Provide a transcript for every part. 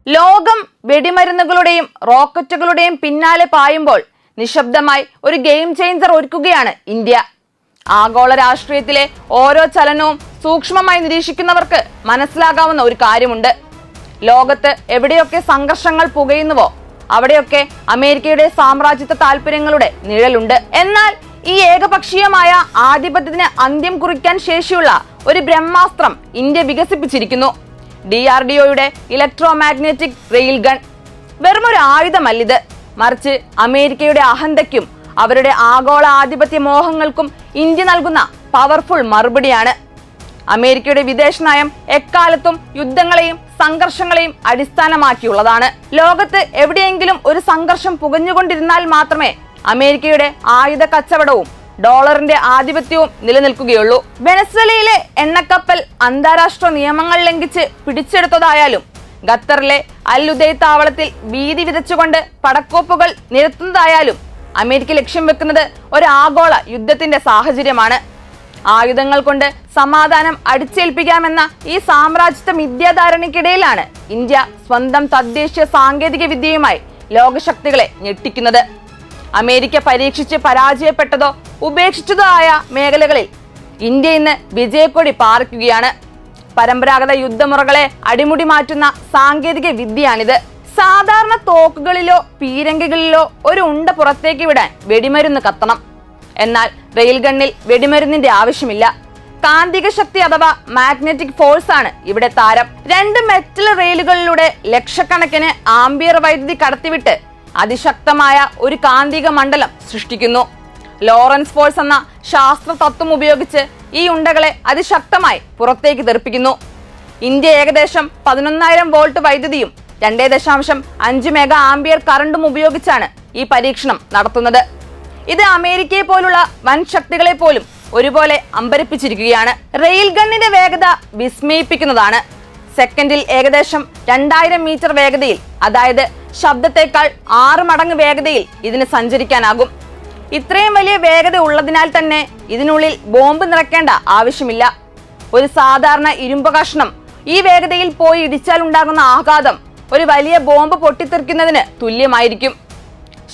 ലോകം വെടിമരുന്നുകളുടെയും റോക്കറ്റുകളുടെയും പിന്നാലെ പായുമ്പോൾ നിശബ്ദമായി ഒരു ഗെയിം ചേഞ്ചർ ഒരുക്കുകയാണ് ഇന്ത്യ. ആഗോള രാഷ്ട്രീയത്തിലെ ഓരോ ചലനവും സൂക്ഷ്മമായി നിരീക്ഷിക്കുന്നവർക്ക് മനസ്സിലാകാവുന്ന ഒരു കാര്യമുണ്ട്. ലോകത്ത് എവിടെയൊക്കെ സംഘർഷങ്ങൾ പുകയുന്നുവോ അവിടെയൊക്കെ അമേരിക്കയുടെ സാമ്രാജ്യത്വ താല്പര്യങ്ങളുടെ നിഴലുണ്ട്. എന്നാൽ ഈ ഏകപക്ഷീയമായ ആധിപത്യത്തിന് അന്ത്യം കുറിക്കാൻ ശേഷിയുള്ള ഒരു ബ്രഹ്മാസ്ത്രം ഇന്ത്യ വികസിപ്പിച്ചിരിക്കുന്നു. DRDOയുടെ ഇലക്ട്രോ മാഗ്നറ്റിക് റെയിൽ ഗൺ. വെറുമൊരു ആയുധമല്ലിത്, മറിച്ച് അമേരിക്കയുടെ അഹന്തയ്ക്കും അവരുടെ ആഗോള ആധിപത്യ മോഹങ്ങൾക്കും ഇന്ത്യ നൽകുന്ന പവർഫുൾ മറുപടിയാണ്. അമേരിക്കയുടെ വിദേശ നയം എക്കാലത്തും യുദ്ധങ്ങളെയും സംഘർഷങ്ങളെയും അടിസ്ഥാനമാക്കിയുള്ളതാണ്. ലോകത്ത് എവിടെയെങ്കിലും ഒരു സംഘർഷം പുകഞ്ഞുകൊണ്ടിരുന്നാൽ മാത്രമേ അമേരിക്കയുടെ ആയുധ കച്ചവടവും ഡോളറിന്റെ ആധിപത്യവും നിലനിൽക്കുകയുള്ളൂ. വെനസ്വേലയിലെ എണ്ണക്കപ്പൽ അന്താരാഷ്ട്ര നിയമങ്ങൾ ലംഘിച്ച് പിടിച്ചെടുത്തതായാലും ഖത്തറിലെ അൽ ഉദൈദ് താവളത്തിൽ ഭീതി വിതച്ചുകൊണ്ട് പടക്കോപ്പുകൾ നിരത്തുന്നതായാലും അമേരിക്ക ലക്ഷ്യം വെക്കുന്നത് ഒരു ആഗോള യുദ്ധത്തിന്റെ സാഹചര്യമാണ്. ആയുധങ്ങൾ കൊണ്ട് സമാധാനം അടിച്ചേൽപ്പിക്കാമെന്ന ഈ സാമ്രാജ്യത്വ മിഥ്യാധാരണയ്ക്കിടയിലാണ് ഇന്ത്യ സ്വന്തം തദ്ദേശീയ സാങ്കേതിക വിദ്യയുമായി ലോകശക്തികളെ ഞെട്ടിക്കുന്നത്. അമേരിക്ക പരീക്ഷിച്ച് പരാജയപ്പെട്ടതോ ഉപേക്ഷിച്ചതോ ആയ മേഖലകളിൽ ഇന്ത്യ ഇന്ന് വിജയക്കൊടി പാറിക്കുകയാണ്. പരമ്പരാഗത യുദ്ധമുറകളെ അടിമുടി മാറ്റുന്ന സാങ്കേതിക വിദ്യയാണിത്. സാധാരണ തോക്കുകളിലോ പീരങ്കികളിലോ ഒരു ഉണ്ട പുറത്തേക്ക് വിടാൻ വെടിമരുന്ന് കത്തണം. എന്നാൽ റെയിൽ ഗണ്ണിൽ വെടിമരുന്നിന്റെ ആവശ്യമില്ല. കാന്തിക ശക്തി അഥവാ മാഗ്നറ്റിക് ഫോഴ്സ് ആണ് ഇവിടെ താരം. 2 മെറ്റൽ റെയിലുകളിലൂടെ ലക്ഷക്കണക്കിന് ആംബിയർ വൈദ്യുതി കടത്തിവിട്ട് അതിശക്തമായ ഒരു കാന്തിക മണ്ഡലം സൃഷ്ടിക്കുന്നു. ലോറൻസ് ഫോഴ്സ് എന്ന ശാസ്ത്ര തത്വം ഉപയോഗിച്ച് ഈ ഉണ്ടകളെ അതിശക്തമായി പുറത്തേക്ക് തെറിപ്പിക്കുന്നു. ഇന്ത്യ ഏകദേശം 11,000 വോൾട്ട് വൈദ്യുതിയും 2.5 മെഗാ ആംബിയർ കറണ്ടും ഉപയോഗിച്ചാണ് ഈ പരീക്ഷണം നടത്തുന്നത്. ഇത് അമേരിക്കയെ പോലുള്ള വൻ ശക്തികളെ പോലും ഒരുപോലെ അമ്പരപ്പിച്ചിരിക്കുകയാണ്. റെയിൽ ഗണ്ണിന്റെ വേഗത വിസ്മയിപ്പിക്കുന്നതാണ്. സെക്കൻഡിൽ ഏകദേശം 2000 മീറ്റർ വേഗതയിൽ, അതായത് ശബ്ദത്തേക്കാൾ 6 മടങ്ങ് വേഗതയിൽ ഇതിന് സഞ്ചരിക്കാനാകും. ഇത്രയും വലിയ വേഗത ഉള്ളതിനാൽ തന്നെ ഇതിനുള്ളിൽ ബോംബ് നിറയ്ക്കേണ്ട ആവശ്യമില്ല. ഒരു സാധാരണ ഇരുമ്പ് കഷ്ണം ഈ വേഗതയിൽ പോയി ഇടിച്ചാൽ ഉണ്ടാകുന്ന ആഘാതം ഒരു വലിയ ബോംബ് പൊട്ടിത്തെറിക്കുന്നതിന് തുല്യമായിരിക്കും.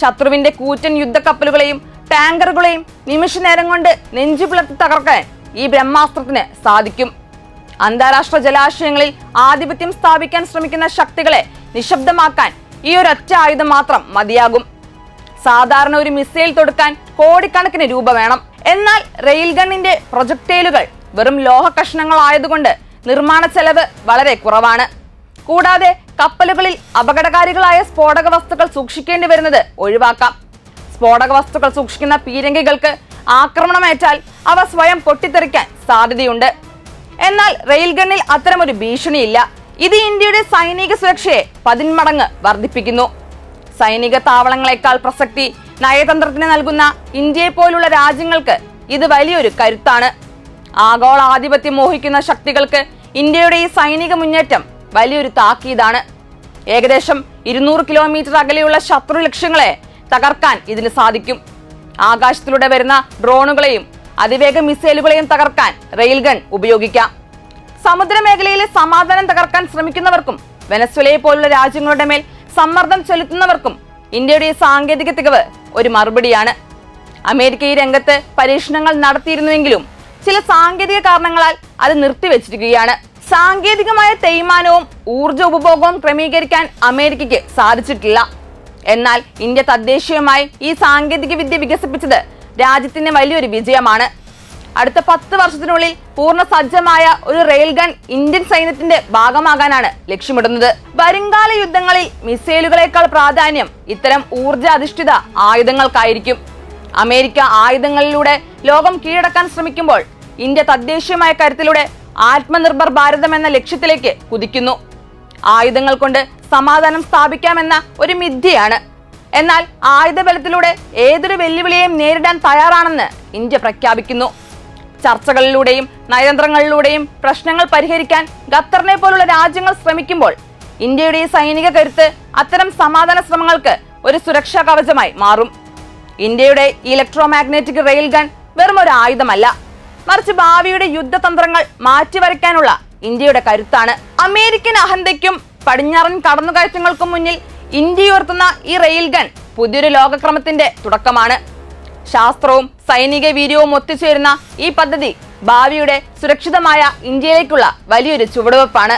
ശത്രുവിന്റെ കൂറ്റൻ യുദ്ധക്കപ്പലുകളെയും ടാങ്കറുകളെയും നിമിഷ നേരം കൊണ്ട് നെഞ്ചു പിളർത്തി തകർക്കാൻ ഈ ബ്രഹ്മാസ്ത്രത്തിന് സാധിക്കും. അന്താരാഷ്ട്ര ജലാശയങ്ങളിൽ ആധിപത്യം സ്ഥാപിക്കാൻ ശ്രമിക്കുന്ന ശക്തികളെ നിശബ്ദമാക്കാൻ ഈ ഒരൊറ്റ ആയുധം മാത്രം മതിയാകും. സാധാരണ ഒരു മിസൈൽ തൊടുക്കാൻ കോടിക്കണക്കിന് രൂപ വേണം. എന്നാൽ റെയിൽ ഗണ്ണിന്റെ പ്രൊജക്ടൈലുകൾ വെറും ലോഹ കഷ്ണങ്ങളായതുകൊണ്ട് നിർമ്മാണ ചെലവ് വളരെ കുറവാണ്. കൂടാതെ കപ്പലുകളിൽ അപകടകാരികളായ സ്ഫോടക വസ്തുക്കൾ സൂക്ഷിക്കേണ്ടി വരുന്നത് ഒഴിവാക്കാം. സ്ഫോടക വസ്തുക്കൾ സൂക്ഷിക്കുന്ന പീരങ്കികൾക്ക് ആക്രമണമേറ്റാൽ അവ സ്വയം പൊട്ടിത്തെറിക്കാൻ സാധ്യതയുണ്ട്. എന്നാൽ റെയിൽ ഗണ്ണിൽ അത്തരമൊരു ഭീഷണിയില്ല. ഇത് ഇന്ത്യയുടെ സൈനിക സുരക്ഷയെ 10 മടങ്ങ് വർദ്ധിപ്പിക്കുന്നു. സൈനിക താവളങ്ങളെക്കാൾ പ്രസക്തി നയതന്ത്രത്തിന് നൽകുന്ന ഇന്ത്യയെ പോലുള്ള രാജ്യങ്ങൾക്ക് ഇത് വലിയൊരു കരുത്താണ്. ആഗോള ആധിപത്യം മോഹിക്കുന്ന ശക്തികൾക്ക് ഇന്ത്യയുടെ ഈ സൈനിക മുന്നേറ്റം വലിയൊരു താക്കീതാണ്. ഏകദേശം 200 കിലോമീറ്റർ അകലെയുള്ള ശത്രു ലക്ഷ്യങ്ങളെ തകർക്കാൻ ഇതിന് സാധിക്കും. ആകാശത്തിലൂടെ വരുന്ന ഡ്രോണുകളെയും അതിവേഗ മിസൈലുകളെയും തകർക്കാൻ റെയിൽ ഗൺ ഉപയോഗിക്കാം. സമുദ്രമേഖലയിലെ സമാധാനം തകർക്കാൻ ശ്രമിക്കുന്നവർക്കും വെനസ്വേലയെ പോലുള്ള രാജ്യങ്ങളുടെ മേൽ സമ്മർദ്ദം ചെലുത്തുന്നവർക്കും ഇന്ത്യയുടെ ഈ സാങ്കേതിക തികവ് ഒരു മറുപടിയാണ്. അമേരിക്ക ഈ രംഗത്ത് പരീക്ഷണങ്ങൾ നടത്തിയിരുന്നുവെങ്കിലും ചില സാങ്കേതിക കാരണങ്ങളാൽ അത് നിർത്തിവെച്ചിരിക്കുകയാണ്. സാങ്കേതികമായ തേയ്മാനവും ഊർജ്ജ ഉപഭോഗവും ക്രമീകരിക്കാൻ അമേരിക്കയ്ക്ക് സാധിച്ചിട്ടില്ല. എന്നാൽ ഇന്ത്യ തദ്ദേശീയമായി ഈ സാങ്കേതിക വിദ്യ വികസിപ്പിച്ചത് രാജ്യത്തിന് വലിയൊരു വിജയമാണ്. അടുത്ത 10 വർഷത്തിനുള്ളിൽ പൂർണ്ണ സജ്ജമായ ഒരു റെയിൽ ഗൺ ഇന്ത്യൻ സൈന്യത്തിന്റെ ഭാഗമാകാനാണ് ലക്ഷ്യമിടുന്നത്. വരുംകാല യുദ്ധങ്ങളിൽ മിസൈലുകളേക്കാൾ പ്രാധാന്യം ഇത്തരം ഊർജ്ജ അധിഷ്ഠിത ആയുധങ്ങൾക്കായിരിക്കും. അമേരിക്ക ആയുധങ്ങളിലൂടെ ലോകം കീഴടക്കാൻ ശ്രമിക്കുമ്പോൾ ഇന്ത്യ തദ്ദേശീയമായ കരുത്തിലൂടെ ആത്മനിർഭർ ഭാരതം എന്ന ലക്ഷ്യത്തിലേക്ക് കുതിക്കുന്നു. ആയുധങ്ങൾ കൊണ്ട് സമാധാനം സ്ഥാപിക്കാമെന്ന ഒരു മിഥ്യയാണ്. എന്നാൽ ആയുധബലത്തിലൂടെ ഏതൊരു വെല്ലുവിളിയെയും നേരിടാൻ തയ്യാറാണെന്ന് ഇന്ത്യ പ്രഖ്യാപിക്കുന്നു. ചർച്ചകളിലൂടെയും നയതന്ത്രങ്ങളിലൂടെയും പ്രശ്നങ്ങൾ പരിഹരിക്കാൻ ഖത്തറിനെ പോലുള്ള രാജ്യങ്ങൾ ശ്രമിക്കുമ്പോൾ ഇന്ത്യയുടെ ഈ സൈനിക കരുത്ത് അത്തരം സമാധാന ശ്രമങ്ങൾക്ക് ഒരു സുരക്ഷാ കവചമായി മാറും. ഇന്ത്യയുടെ ഇലക്ട്രോ മാഗ്നറ്റിക് റെയിൽ ഗൺ വെറും ഒരു ആയുധമല്ല, മറിച്ച് ഭാവിയുടെ യുദ്ധതന്ത്രങ്ങൾ മാറ്റിവരയ്ക്കാനുള്ള ഇന്ത്യയുടെ കരുത്താണ്. അമേരിക്കൻ അഹന്തയ്ക്കും പടിഞ്ഞാറൻ കടന്നുകയറ്റങ്ങൾക്കും മുന്നിൽ ഇന്ത്യ ഉയർത്തുന്ന ഈ റെയിൽ ഗൺ പുതിയൊരു ലോകക്രമത്തിന്റെ തുടക്കമാണ്. ശാസ്ത്രവും സൈനിക വീര്യവും ഒത്തുചേരുന്ന ഈ പദ്ധതി ഭാവിയുടെ സുരക്ഷിതമായ ഇന്ത്യയിലേക്കുള്ള വലിയൊരു ചുവടുവെപ്പാണ്.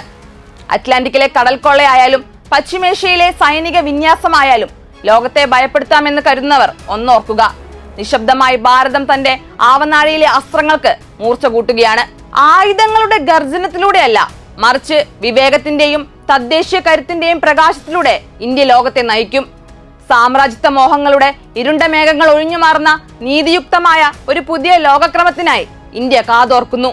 അറ്റ്ലാന്റിക്കിലെ കടൽക്കൊള്ളയായാലും പശ്ചിമേഷ്യയിലെ സൈനിക വിന്യാസമായാലും ലോകത്തെ ഭയപ്പെടുത്താമെന്ന് കരുതുന്നവർ ഒന്നോർക്കുക, നിശബ്ദമായി ഭാരതം തന്റെ ആവനാഴിയിലെ അസ്ത്രങ്ങൾക്ക് മൂർച്ച കൂട്ടുകയാണ്. ആയുധങ്ങളുടെ ഗർജനത്തിലൂടെയല്ല, മറിച്ച് വിവേകത്തിന്റെയും തദ്ദേശീയ കരുത്തിന്റെയും പ്രകാശത്തിലൂടെ ഇന്ത്യ ലോകത്തെ നയിക്കും. സാമ്രാജ്യത്വ മോഹങ്ങളുടെ ഇരുണ്ട മേഘങ്ങൾ ഒഴിഞ്ഞു മാറുന്ന നീതിയുക്തമായ ഒരു പുതിയ ലോകക്രമത്തിനായി ഇന്ത്യ കാതോർക്കുന്നു.